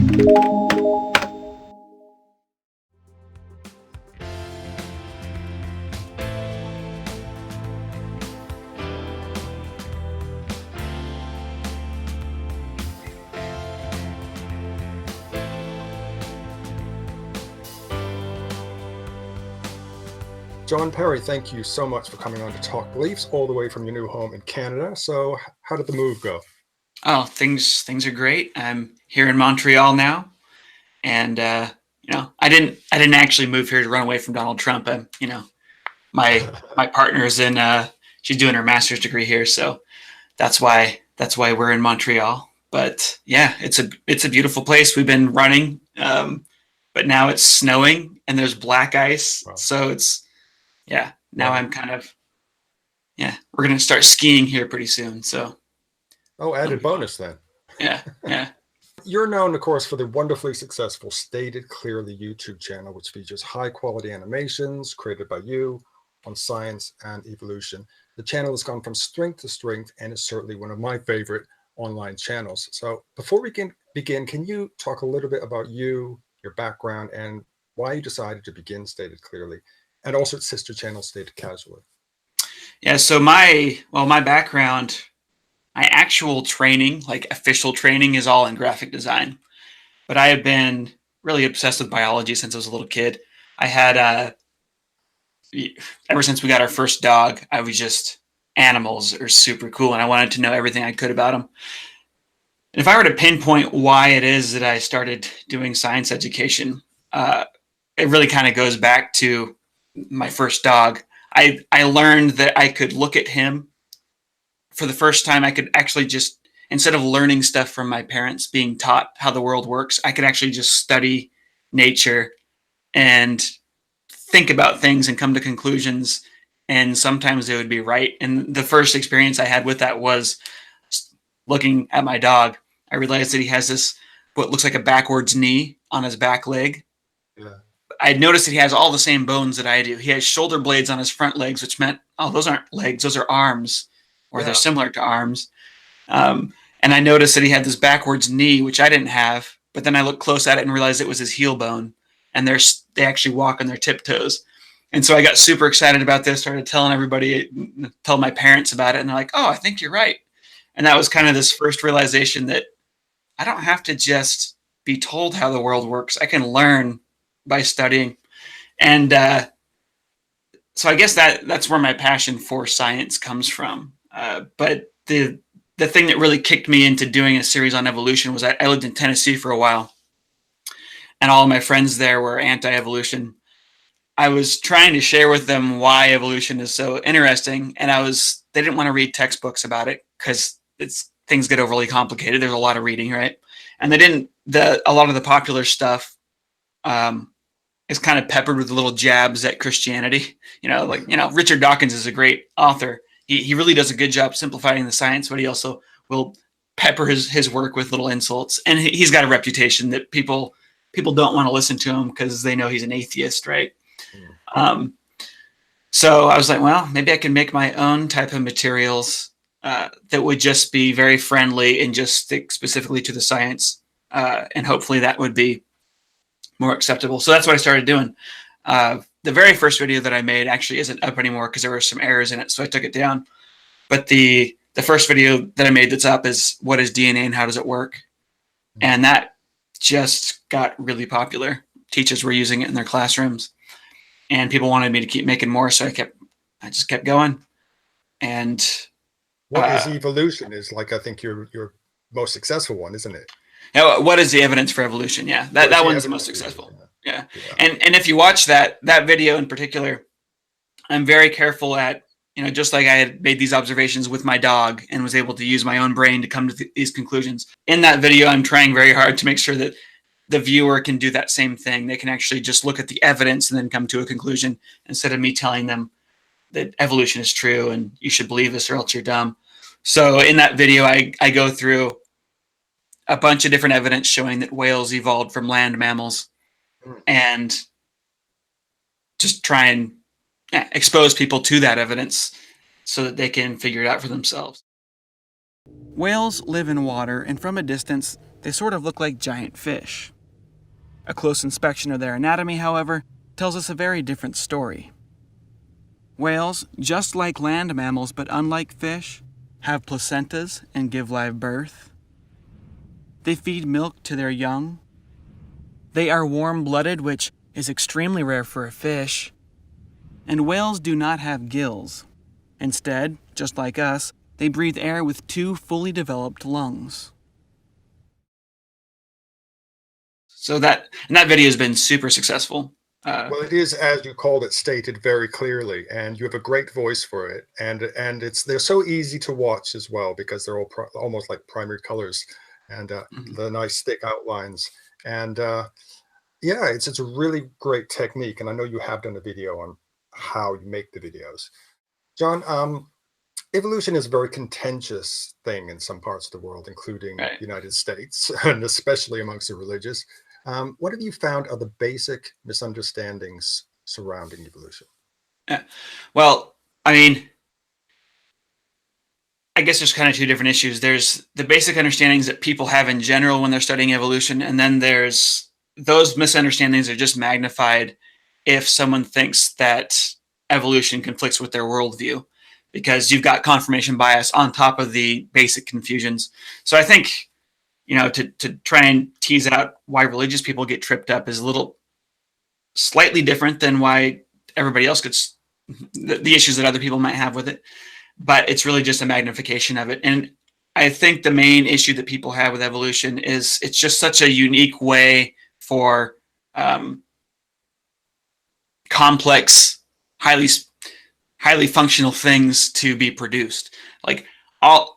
Jon Perry, thank you so much for coming on to Talk Beliefs all the way from your new home in Canada. So how did the move go? Oh, things are great. I'm here in Montreal now, and I didn't actually move here to run away from Donald Trump. My partner is in she's doing her master's degree here, so that's why we're in Montreal. But yeah, it's a beautiful place. We've been running, but now it's snowing and there's black ice, Wow. so it's now Wow. I'm kind of we're gonna start skiing here pretty soon. So added bonus then. yeah. You're known, of course, for the wonderfully successful Stated Clearly YouTube channel, which features high-quality animations created by you on science and evolution. The channel has gone from strength to strength and is certainly one of my favorite online channels. So before we can begin, can you talk a little bit about you, your background, and why you decided to begin Stated Clearly, and also its sister channel, Stated Casually? Yeah, so my background, my actual training, like official training, is all in graphic design. But I have been really obsessed with biology since I was a little kid. I had ever since we got our first dog, I was just, animals are super cool, and I wanted to know everything I could about them. And if I were to pinpoint why it is that I started doing science education, it really kind of goes back to my first dog. I learned that I could look at him for the first time. I could actually just, instead of learning stuff from my parents being taught how the world works, I could actually just study nature and think about things and come to conclusions. And sometimes they would be right. And the first experience I had with that was looking at my dog. I realized that he has this, what looks like a backwards knee on his back leg. Yeah. I noticed that he has all the same bones that I do. He has shoulder blades on his front legs, which meant, oh, those aren't legs, those are arms, or they're similar to arms. And I noticed that he had this backwards knee, which I didn't have. But then I looked close at it and realized it was his heel bone. And they actually walk on their tiptoes. And so I got super excited about this, started telling everybody, tell my parents about it. And they're like, oh, I think you're right. And that was kind of this first realization that I don't have to just be told how the world works. I can learn by studying. And so I guess that's where my passion for science comes from. But the thing that really kicked me into doing a series on evolution was I lived in Tennessee for a while, and all of my friends there were anti-evolution. I was trying to share with them why evolution is so interesting, and they didn't want to read textbooks about it because things get overly complicated. There's a lot of reading, right? And a lot of the popular stuff is kind of peppered with little jabs at Christianity. Richard Dawkins is a great author. He really does a good job simplifying the science, but he also will pepper his work with little insults. And he's got a reputation that people don't want to listen to him because they know he's an atheist, right? So I was like, well, maybe I can make my own type of materials that would just be very friendly and just stick specifically to the science. And hopefully that would be more acceptable. So that's what I started doing. The very first video that I made actually isn't up anymore because there were some errors in it, so I took it down. But the first video that I made that's up is what is DNA and how does it work? And that just got really popular. Teachers were using it in their classrooms, and people wanted me to keep making more, so I just kept going. And what is evolution is like, I think your most successful one, isn't it? What is the evidence for evolution? Yeah, that one's the most successful. Yeah. And if you watch that video in particular, I'm very careful at, just like I had made these observations with my dog and was able to use my own brain to come to these conclusions. In that video, I'm trying very hard to make sure that the viewer can do that same thing. They can actually just look at the evidence and then come to a conclusion instead of me telling them that evolution is true and you should believe this or else you're dumb. So in that video, I go through a bunch of different evidence showing that whales evolved from land mammals, and just try and expose people to that evidence so that they can figure it out for themselves. Whales live in water, and from a distance, They sort of look like giant fish. A close inspection of their anatomy, however, tells us a very different story. Whales, just like land mammals but unlike fish, have placentas and give live birth. They feed milk to their young. They are warm-blooded, which is extremely rare for a fish. And whales do not have gills. Instead, just like us, they breathe air with 2 fully developed lungs. So that video has been super successful. Well, it is, as you called it, stated very clearly, and you have a great voice for it. And they're so easy to watch as well, because they're all almost like primary colors, and the nice thick outlines. And yeah, it's a really great technique. And I know you have done a video on how you make the videos. John, evolution is a very contentious thing in some parts of the world, including the United States, and especially amongst the religious. What have you found are the basic misunderstandings surrounding evolution? Well, I mean, I guess there's kind of 2 different issues. There's the basic understandings that people have in general when they're studying evolution, and then there's those misunderstandings are just magnified if someone thinks that evolution conflicts with their worldview, because you've got confirmation bias on top of the basic confusions. So I think, to try and tease out why religious people get tripped up is a little slightly different than why everybody else gets the issues that other people might have with it. But it's really just a magnification of it. And I think the main issue that people have with evolution is it's just such a unique way for complex, highly functional things to be produced. Like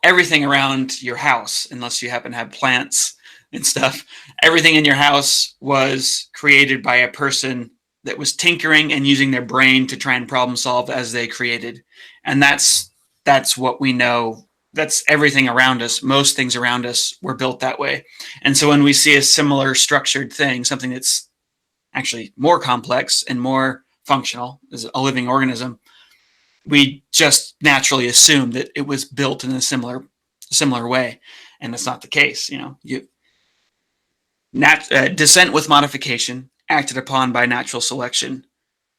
everything around your house, unless you happen to have plants and stuff, everything in your house was created by a person that was tinkering and using their brain to try and problem solve as they created. And that's what we know. That's everything around us. Most things around us were built that way. And so when we see a similar structured thing, something that's actually more complex and more functional as a living organism, we just naturally assume that it was built in a similar way. And that's not the case. Descent with modification, acted upon by natural selection.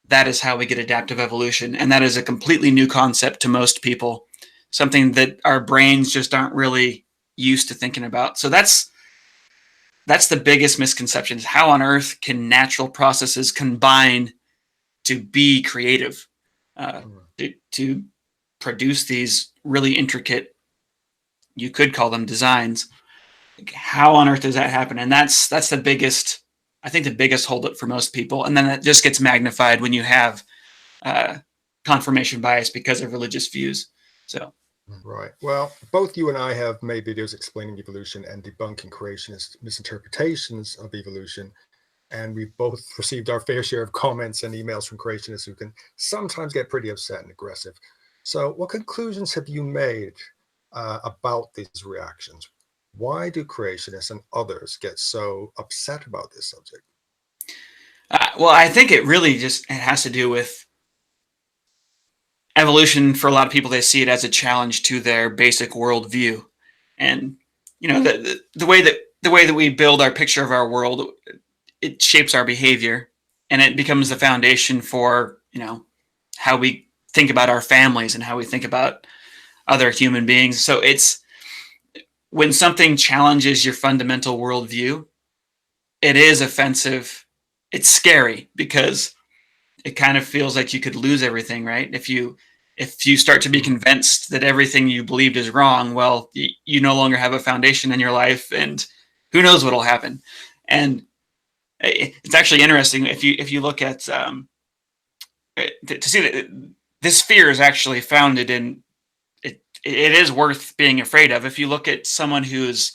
That is how we get adaptive evolution. And that is a completely new concept to most people, something that our brains just aren't really used to thinking about. So that's the biggest misconception, is how on earth can natural processes combine to be creative, to produce these really intricate, you could call them designs. How on earth does that happen? And that's the biggest, I think, the biggest holdup for most people. And then it just gets magnified when you have confirmation bias because of religious views. So. Right. Well, both you and I have made videos explaining evolution and debunking creationist misinterpretations of evolution. And we've both received our fair share of comments and emails from creationists who can sometimes get pretty upset and aggressive. So what conclusions have you made about these reactions? Why do creationists and others get so upset about this subject? Well, I think it really it has to do with evolution. For a lot of people, they see it as a challenge to their basic worldview. And, the way that we build our picture of our world, it shapes our behavior, and it becomes the foundation for, how we think about our families and how we think about other human beings. So it's when something challenges your fundamental worldview, it is offensive. It's scary because it kind of feels like you could lose everything, right? If you start to be convinced that everything you believed is wrong, well, you no longer have a foundation in your life, and who knows what'll happen. And it's actually interesting if you look at to see that this fear is actually founded in it. It is worth being afraid of. If you look at someone who's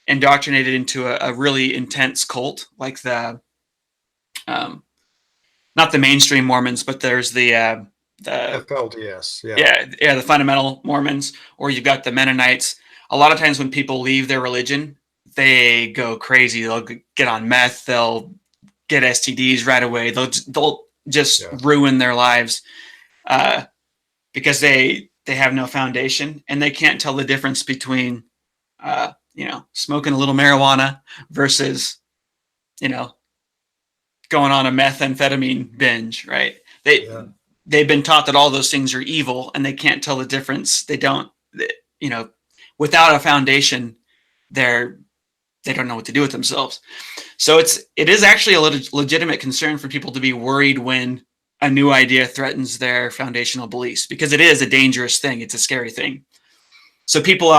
indoctrinated into a really intense cult, like the not the mainstream Mormons, but there's the FLDS, yeah, the fundamental Mormons, or you've got the Mennonites. A lot of times when people leave their religion, they go crazy. They'll get on meth. They'll get STDs right away. They'll just ruin their lives because they have no foundation, and they can't tell the difference between smoking a little marijuana versus, going on a methamphetamine binge, right? They've been taught that all those things are evil and they can't tell the difference. They don't, without a foundation, they don't know what to do with themselves. So it is actually a legitimate concern for people to be worried when a new idea threatens their foundational beliefs, because it is a dangerous thing. It's a scary thing. So people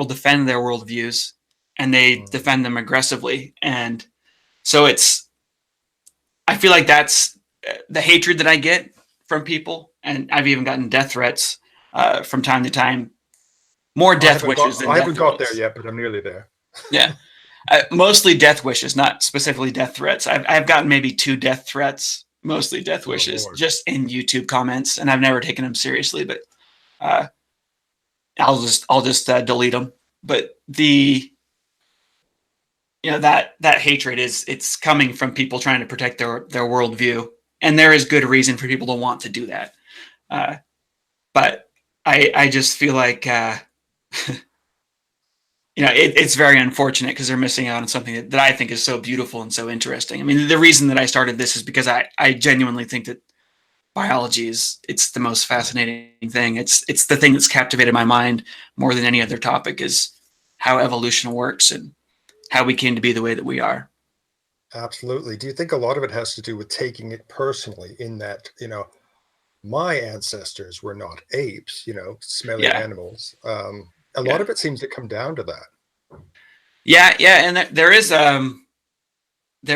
defend their worldviews and they defend them aggressively. And so I feel like that's the hatred that I get from people. And I've even gotten death threats from time to time. More death wishes than death threats. I haven't got there yet, but I'm nearly there. Yeah. Mostly death wishes, not specifically death threats. I've gotten maybe 2 death threats, mostly death wishes, just in YouTube comments, and I've never taken them seriously. But I'll just delete them. But that hatred it's coming from people trying to protect their worldview, and there is good reason for people to want to do that. But I just feel like it's very unfortunate because they're missing out on something that I think is so beautiful and so interesting. I mean, the reason that I started this is because I genuinely think that biology it's the most fascinating thing. It's the thing that's captivated my mind more than any other topic, is how evolution works and how we came to be the way that we are. Absolutely. Do you think a lot of it has to do with taking it personally, in that, my ancestors were not apes, smelly animals. A lot of it seems to come down to that. Yeah. And there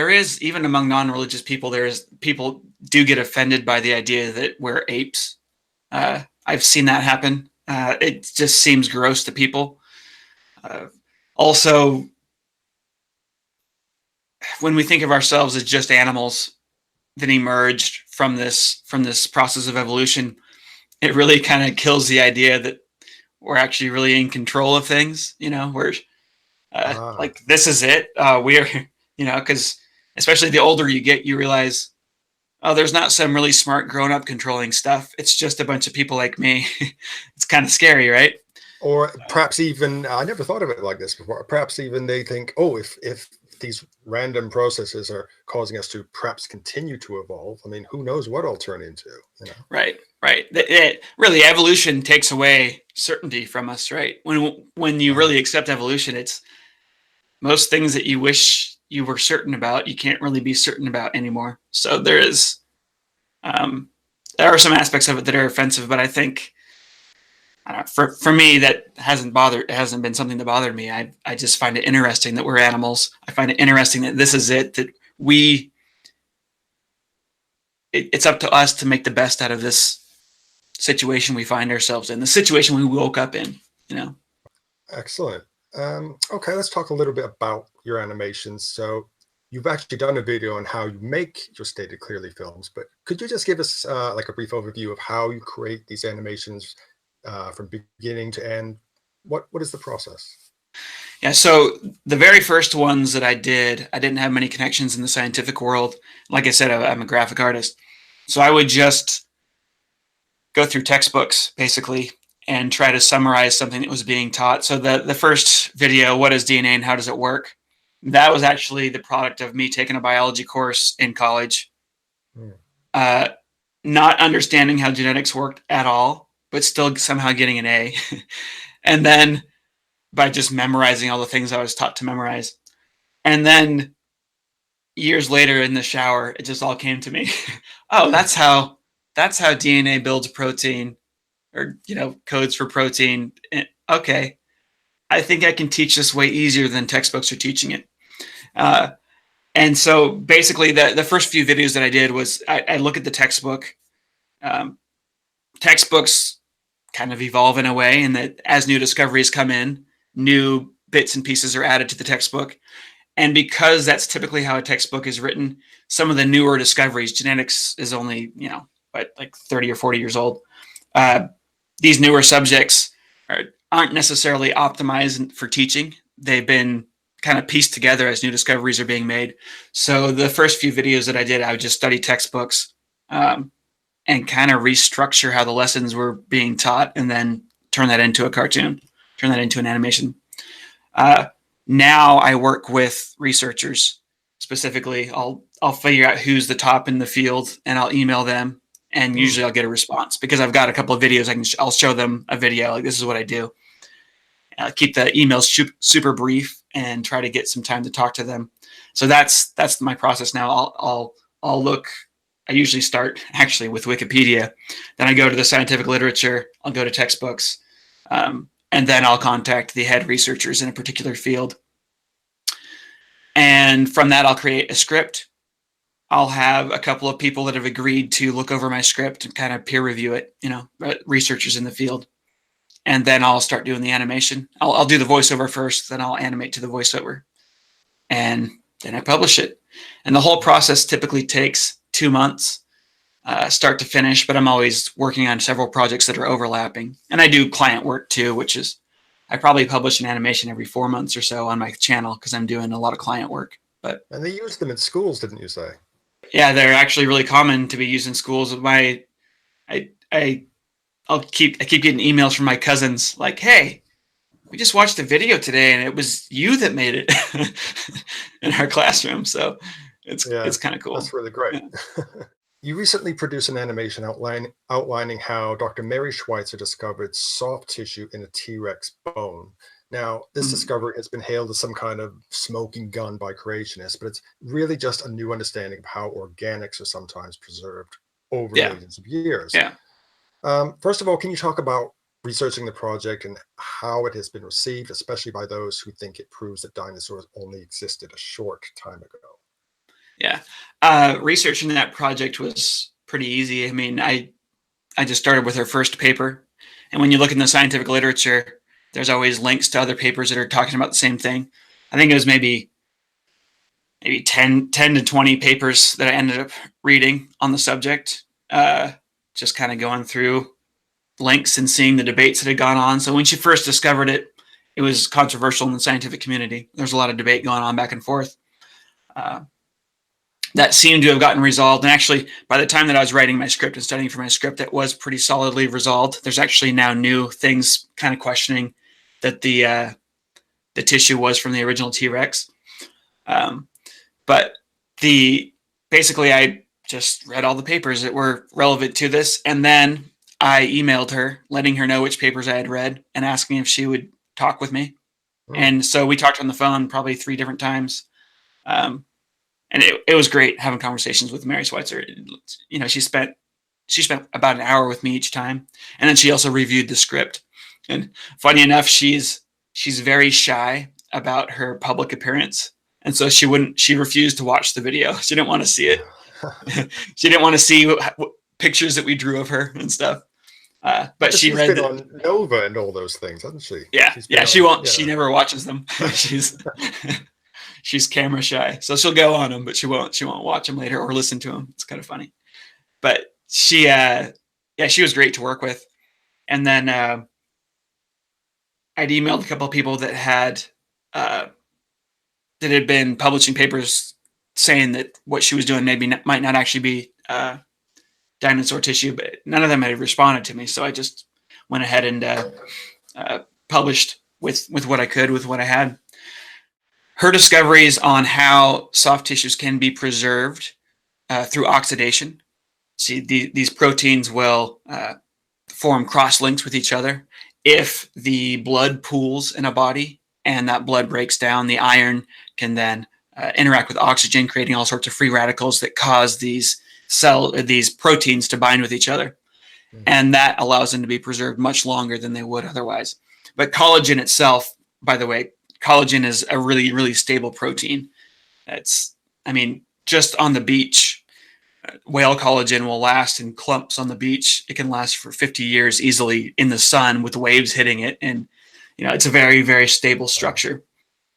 is, even among non-religious people, people do get offended by the idea that we're apes. I've seen that happen. It just seems gross to people. Also, when we think of ourselves as just animals that emerged from this process of evolution, it really kind of kills the idea that we're actually really in control of things. We're like, this is it. We're, because especially the older you get, you realize, oh, there's not some really smart grown-up controlling stuff. It's just a bunch of people like me. It's kind of scary, right? Or perhaps even, I never thought of it like this before, perhaps even they think, oh, if these random processes are causing us to perhaps continue to evolve, I mean, who knows what I'll turn into, Right. Really, evolution takes away certainty from us, right? When you really accept evolution, it's most things that you wish you were certain about, you can't really be certain about anymore. So there are some aspects of it that are offensive, but I think, for me, that hasn't been something that bothered me. I just find it interesting that we're animals. I find it interesting that this is it, that it's up to us to make the best out of this situation we find ourselves in, the situation we woke up in, Excellent. Okay, let's talk a little bit about your animations. So you've actually done a video on how you make your Stated Clearly films, but could you just give us like a brief overview of how you create these animations from beginning to end? What is the process? Yeah, so the very first ones that I didn't have many connections in the scientific world. Like I said, I'm a graphic artist. So I would just go through textbooks, basically, and try to summarize something that was being taught. So the first video, What is DNA and How Does It Work? That was actually the product of me taking a biology course in college, not understanding how genetics worked at all, but still somehow getting an A. And then by just memorizing all the things I was taught to memorize. And then years later in the shower, it just all came to me. Oh, that's how DNA builds protein, or, codes for protein. Okay. I think I can teach this way easier than textbooks are teaching it. And so basically the first few videos that I did was I look at the textbook. Textbooks kind of evolve in a way, and that as new discoveries come in, new bits and pieces are added to the textbook. And because that's typically how a textbook is written, some of the newer discoveries, genetics is only, like 30 or 40 years old. These newer subjects aren't necessarily optimized for teaching. They've been kind of pieced together as new discoveries are being made. So the first few videos that I did, I would just study textbooks and kind of restructure how the lessons were being taught, and then turn that into a cartoon, turn that into an animation. Now I work with researchers specifically. I'll figure out who's the top in the field, and I'll email them, and usually I'll get a response because I've got a couple of videos. I'll show them a video like, this is what I do. Keep the emails super brief and try to get some time to talk to them. So that's my process now. I'll look. I usually start actually with Wikipedia, then I go to the scientific literature. I'll go to textbooks, and then I'll contact the head researchers in a particular field. And from that, I'll create a script. I'll have a couple of people that have agreed to look over my script and kind of peer review it, researchers in the field. And then I'll start doing the animation. I'll do the voiceover first, then I'll animate to the voiceover. And then I publish it. And the whole process typically takes 2 months, start to finish, but I'm always working on several projects that are overlapping. And I do client work too, which is, I probably publish an animation every 4 months or so on my channel because I'm doing a lot of client work. And they use them in schools, didn't you say? Yeah, they're actually really common to be used in schools. I keep getting emails from my cousins like, hey, we just watched a video today and it was you that made it in our classroom. So it's kind of cool. That's really great. Yeah. You recently produced an animation outlining how Dr. Mary Schweitzer discovered soft tissue in a T-Rex bone. Now, this discovery has been hailed as some kind of smoking gun by creationists, but it's really just a new understanding of how organics are sometimes preserved over millions of years. Yeah. First of all, can you talk about researching the project and how it has been received, especially by those who think it proves that dinosaurs only existed a short time ago? Yeah. Researching that project was pretty easy. I mean, I just started with her first paper. And when you look in the scientific literature, there's always links to other papers that are talking about the same thing. I think it was maybe 10 to 20 papers that I ended up reading on the subject, just kind of going through links and seeing the debates that had gone on. So when she first discovered it, it was controversial in the scientific community. There's a lot of debate going on back and forth. That seemed to have gotten resolved. And actually, by the time that I was writing my script and studying for my script, it was pretty solidly resolved. There's actually now new things kind of questioning that the tissue was from the original T-Rex. But basically, I just read all the papers that were relevant to this. And then I emailed her, letting her know which papers I had read and asking if she would talk with me. And so we talked on the phone probably 3 different times. And it was great having conversations with Mary Schweitzer. She spent about an hour with me each time. And then she also reviewed the script. And funny enough, she's very shy about her public appearance. And so she refused to watch the video. She didn't want to see it. She didn't want to see what pictures that we drew of her and stuff. But she read been on Nova and all those things, hasn't she? Yeah. She won't. Yeah. She never watches them. She's camera shy, so she'll go on them, but she won't watch them later or listen to them. It's kind of funny. But she was great to work with. And then I'd emailed a couple of people that had been publishing papers saying that what she was doing might not actually be dinosaur tissue, but none of them had responded to me. So I just went ahead and published with what I could, with what I had. Her discoveries on how soft tissues can be preserved through oxidation. See, these proteins will form cross links with each other. If the blood pools in a body and that blood breaks down, the iron can then interact with oxygen, creating all sorts of free radicals that cause these proteins to bind with each other. And that allows them to be preserved much longer than they would otherwise. But collagen itself, by the way, collagen is a really, really stable protein. Just on the beach, whale collagen will last in clumps on the beach. It can last for 50 years easily in the sun with waves hitting it. And, it's a very, very stable structure.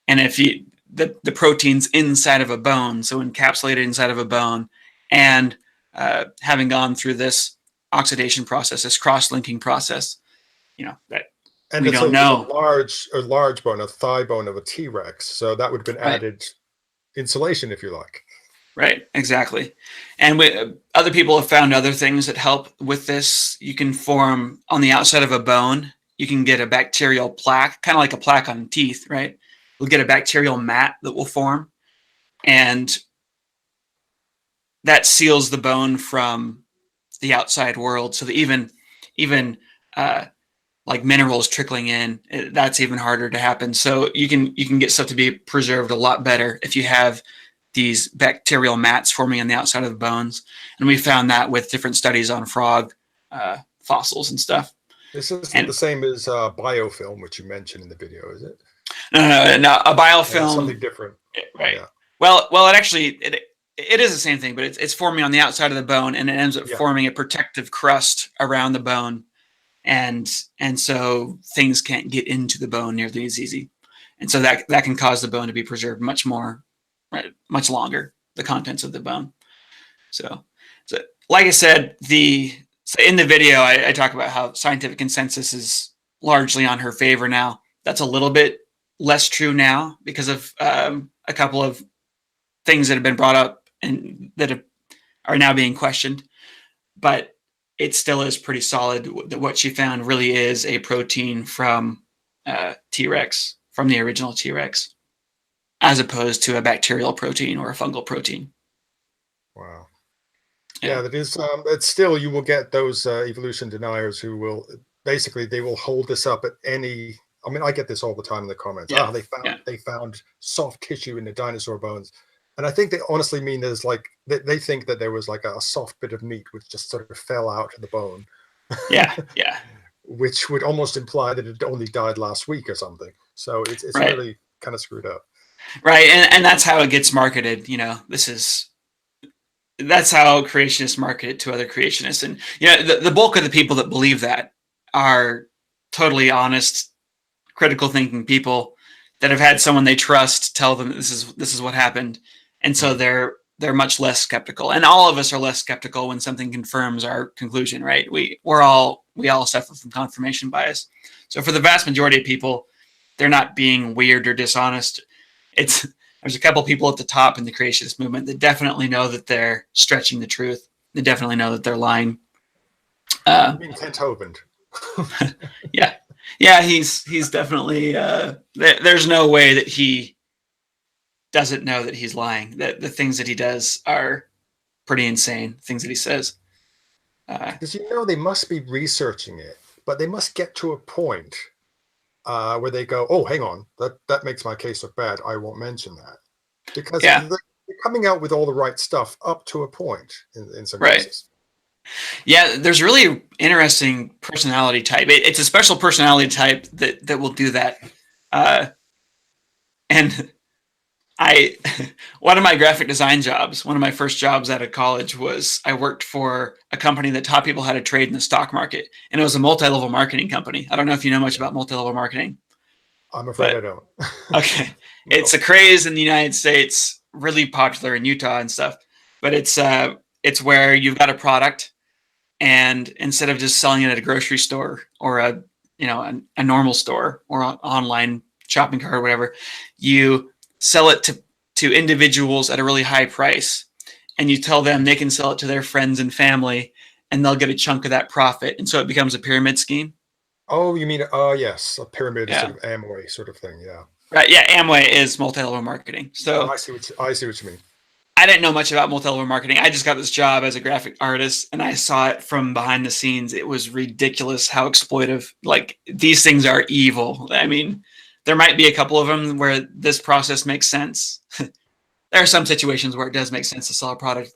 And if the protein's inside of a bone, so encapsulated inside of a bone, and having gone through this oxidation process, this cross-linking process, that and we don't know. A large bone, a thigh bone of a T-Rex. So that would have been added insulation, if you like. Right, exactly. And other people have found other things that help with this. You can form on the outside of a bone, you can get a bacterial plaque, kind of like a plaque on teeth, right? you'll get a bacterial mat that will form, and that seals the bone from the outside world. So that even like minerals trickling in, that's even harder to happen. So you can get stuff to be preserved a lot better if you have these bacterial mats forming on the outside of the bones. And we found that with different studies on frog fossils and stuff. This isn't the same as biofilm, which you mentioned in the video, is it? No, a biofilm. Something different. Right. Yeah. Well, it actually, it is the same thing, but it's forming on the outside of the bone, and it ends up forming a protective crust around the bone. And so things can't get into the bone nearly as easy. And so that can cause the bone to be preserved much longer, the contents of the bone. So like I said, in the video, I talk about how scientific consensus is largely on her favor now. That's a little bit less true now because of a couple of things that have been brought up and that are now being questioned. But it still is pretty solid that what she found really is a protein from T-Rex, from the original T-Rex, as opposed to a bacterial protein or a fungal protein. Wow. Yeah, that is. It's still, you will get those evolution deniers who will basically, they will hold this up at any. I mean, I get this all the time in the comments. Yeah. They found soft tissue in the dinosaur bones. And I think they honestly mean there's like, they think that there was like a soft bit of meat which just sort of fell out of the bone. Yeah. Which would almost imply that it only died last week or something. So it's right. really kind of screwed up. Right. And that's how it gets marketed. That's how creationists market it to other creationists. And, the bulk of the people that believe that are totally honest, critical thinking people that have had someone they trust tell them that this is what happened. And so they're much less skeptical, and all of us are less skeptical when something confirms our conclusion, right? We all suffer from confirmation bias. So for the vast majority of people, they're not being weird or dishonest. There's a couple people at the top in the creationist movement that definitely know that they're stretching the truth. They definitely know that they're lying. You mean Kent Hovind? Yeah, he's definitely. There's no way that he doesn't know that he's lying. That the things that he does are pretty insane. Things that he says. Because they must be researching it, but they must get to a point where they go, "Oh, hang on, that makes my case look bad. I won't mention that," because they're coming out with all the right stuff up to a point in some cases. Yeah, there's really interesting personality type. It's a special personality type that will do that. And one of my graphic design jobs, one of my first jobs out of college was I worked for a company that taught people how to trade in the stock market. And it was a multi-level marketing company. I don't know if you know much about multi-level marketing. I'm afraid I don't. Okay. No. It's a craze in the United States, really popular in Utah and stuff. But it's where you've got a product, and instead of just selling it at a grocery store or a normal store or an online shopping cart or whatever, you sell it to individuals at a really high price, and you tell them they can sell it to their friends and family, and they'll get a chunk of that profit. And so it becomes a pyramid scheme. Oh, you mean, yes, a pyramid sort of Amway sort of thing, yeah. Right, yeah, Amway is multi-level marketing. So I see what you mean. I didn't know much about multi-level marketing. I just got this job as a graphic artist, and I saw it from behind the scenes. It was ridiculous how exploitive. Like, these things are evil. I mean, there might be a couple of them where this process makes sense. There are some situations where it does make sense to sell a product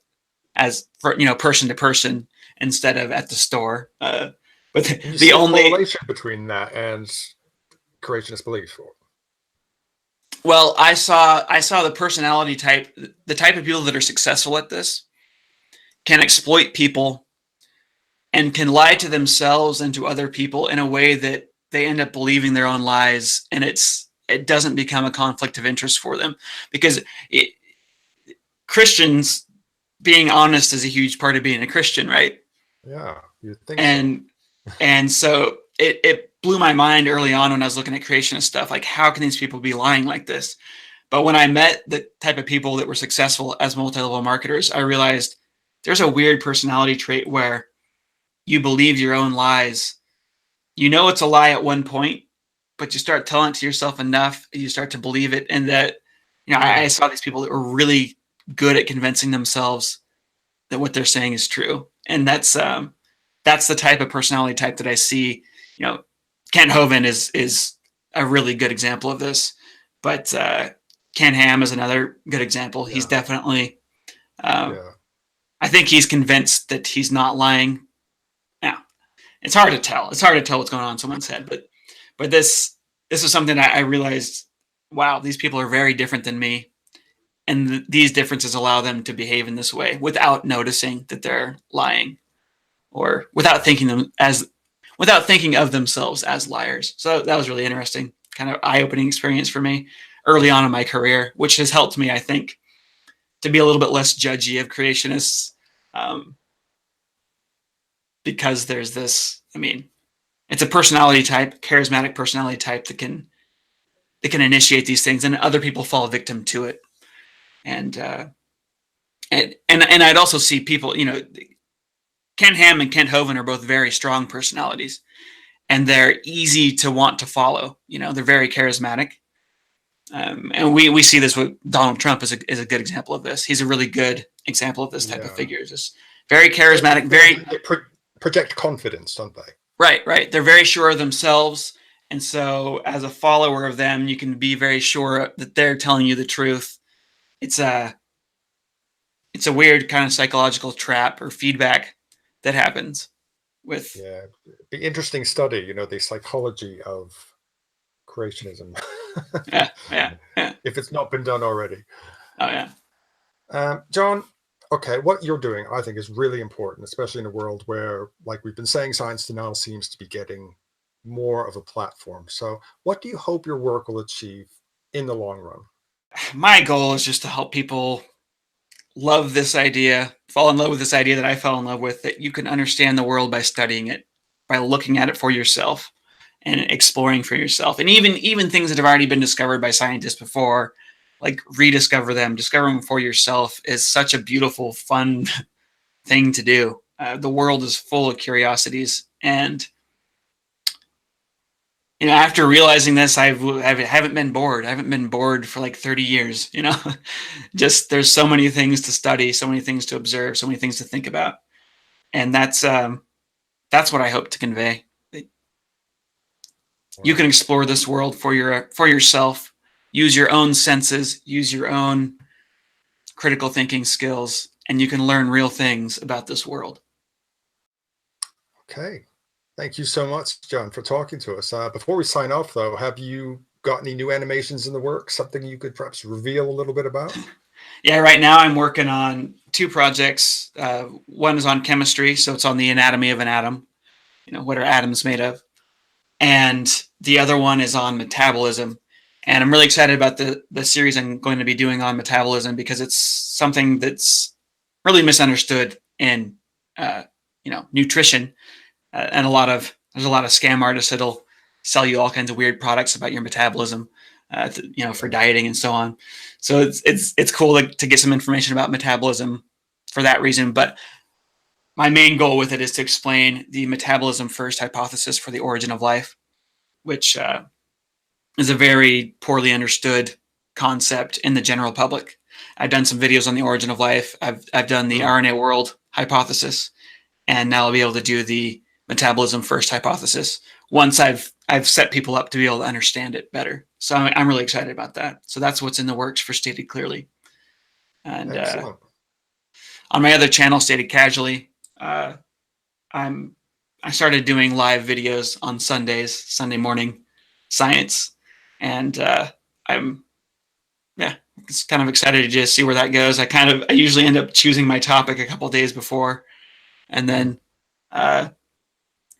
as person to person instead of at the store. But the only correlation between that and creationist belief. Well, I saw the personality type, the type of people that are successful at this can exploit people and can lie to themselves and to other people in a way that they end up believing their own lies, and it doesn't become a conflict of interest for them, because Christians being honest is a huge part of being a Christian, right? Yeah, you'd think and so it blew my mind early on when I was looking at creationist stuff. Like, how can these people be lying like this? But when I met the type of people that were successful as multi-level marketers, I realized there's a weird personality trait where you believe your own lies. You know it's a lie at one point, but you start telling it to yourself enough, you start to believe it. And that, I saw these people that were really good at convincing themselves that what they're saying is true. And that's the type of personality type that I see. Kent Hovind is a really good example of this, but Ken Ham is another good example. He's definitely, I think he's convinced that he's not lying. Now, it's hard to tell. It's hard to tell what's going on in someone's head, but this is something I realized, wow, these people are very different than me. And these differences allow them to behave in this way without noticing that they're lying, or without thinking of themselves as liars. So that was really interesting, kind of eye-opening experience for me early on in my career, which has helped me, I think, to be a little bit less judgy of creationists, because there's this, it's a personality type, charismatic personality type that can initiate these things, and other people fall victim to it. And I'd also see people, Ken Ham and Kent Hovind are both very strong personalities, and they're easy to want to follow. They're very charismatic. And we see this with Donald Trump is a good example of this. He's a really good example of this type of figure. Just very charismatic, they project confidence, don't they? Right. They're very sure of themselves. And so as a follower of them, you can be very sure that they're telling you the truth. It's a weird kind of psychological trap or feedback that happens with. Yeah. The interesting study, the psychology of creationism. Yeah. If it's not been done already. Oh yeah. John, okay, what you're doing, I think, is really important, especially in a world where, like we've been saying, science denial seems to be getting more of a platform. So what do you hope your work will achieve in the long run? My goal is just to help people love this idea, fall in love with this idea that I fell in love with, that you can understand the world by studying it, by looking at it for yourself and exploring for yourself. And even things that have already been discovered by scientists before, like rediscover them. Discovering them for yourself is such a beautiful, fun thing to do. The world is full of curiosities, and after realizing this, I haven't been bored. I haven't been bored for like 30 years. Just there's so many things to study, so many things to observe, so many things to think about, and that's what I hope to convey. You can explore this world for yourself. Use your own senses, use your own critical thinking skills, and you can learn real things about this world. Okay. Thank you so much, John, for talking to us. Before we sign off, though, have you got any new animations in the works? Something you could perhaps reveal a little bit about? Yeah, right now I'm working on 2 projects. One is on chemistry, so it's on the anatomy of an atom, what are atoms made of? And the other one is on metabolism. And I'm really excited about the series I'm going to be doing on metabolism, because it's something that's really misunderstood in nutrition. And there's a lot of scam artists that'll sell you all kinds of weird products about your metabolism, for dieting and so on. So it's cool to get some information about metabolism for that reason. But my main goal with it is to explain the metabolism first hypothesis for the origin of life, which is a very poorly understood concept in the general public. I've done some videos on the origin of life. I've done the RNA world hypothesis, and now I'll be able to do the metabolism first hypothesis once I've set people up to be able to understand it better. So I'm really excited about that. So that's what's in the works for Stated Clearly. And on my other channel, Stated Casually, I started doing live videos on Sundays, Sunday morning science, and I'm just kind of excited to just see where that goes. I usually end up choosing my topic a couple days before, and then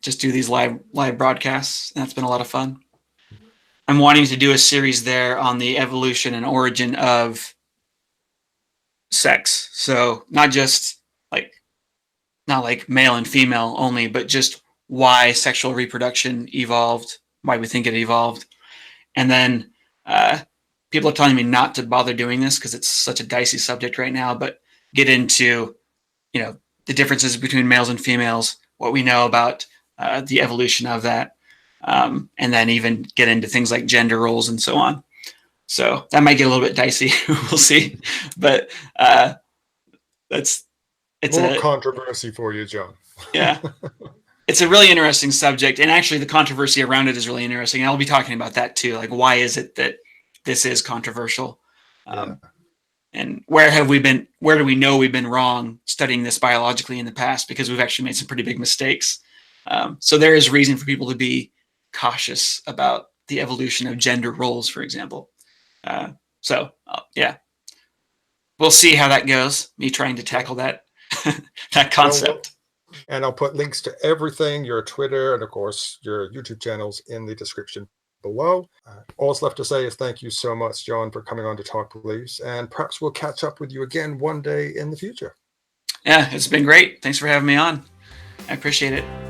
just do these live broadcasts, and that's been a lot of fun. I'm wanting to do a series there on the evolution and origin of sex. So not like male and female only, but just why sexual reproduction evolved, why we think it evolved. And then people are telling me not to bother doing this because it's such a dicey subject right now, but get into, the differences between males and females, what we know about the evolution of that, and then even get into things like gender roles and so on. So that might get a little bit dicey. We'll see, but it's more controversy for you, John. Yeah, it's a really interesting subject, and actually the controversy around it is really interesting. And I'll be talking about that too. Like, why is it that this is controversial? And where have we been? Where do we know we've been wrong studying this biologically in the past? Because we've actually made some pretty big mistakes. So there is reason for people to be cautious about the evolution of gender roles, for example. Yeah, we'll see how that goes. Me trying to tackle that that concept. And I'll put links to everything, your Twitter and of course your YouTube channels in the description below. All that's left to say is thank you so much, John, for coming on to Talk Beliefs, and perhaps we'll catch up with you again one day in the future. Yeah, it's been great. Thanks for having me on. I appreciate it.